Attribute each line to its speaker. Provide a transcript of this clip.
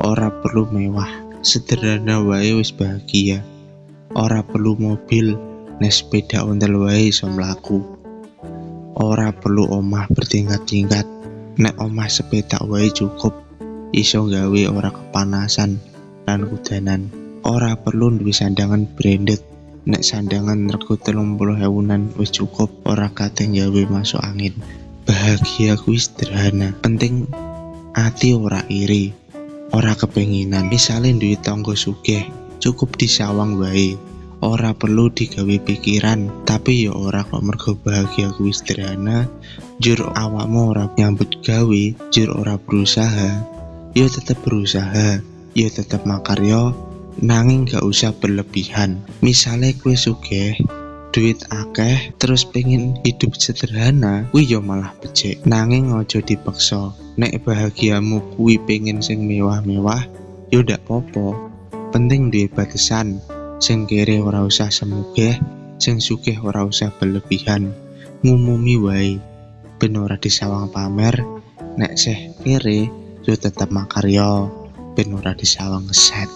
Speaker 1: Ora perlu mewah, sederhana wae wis bahagia. Ora perlu mobil, nek sepeda ontel wae iso mlaku. Ora perlu omah bertingkat-tingkat, nek omah sepedak wae cukup, iso gawe ora kepanasan lan kudanan. Ora perlu duwe sandangan branded, nek sandangan rego 30.000-an wis cukup, ora kate gawe masuk angin. Bahagia kuwi sederhana, penting ati ora iri, ora kepenginan. Misale duwe tangga sugih, cukup disawang wae. Ora perlu digawe pikiran, tapi ya ora kok mergo bahagia kuwi sederhana, jur awakmu ora nyambut gawe, jur ora berusaha, ya tetep berusaha, ya tetep makarya, nanging gak usah berlebihan. Misale kowe sugih, duit akeh, terus pengen hidup sederhana, kuwi ya malah becik. Nanging aja dipaksa. Nek bahagiamu kuwi pengen sing mewah-mewah, ya ndak apa-apa. Penting duwe batasan. Sing kere ora usah semugih, sing sugih ora usah berlebihan. Ngumumi wae, ben ora disawang pamer. Nek sih kere, yo tetep makarya, ben ora disawang keset.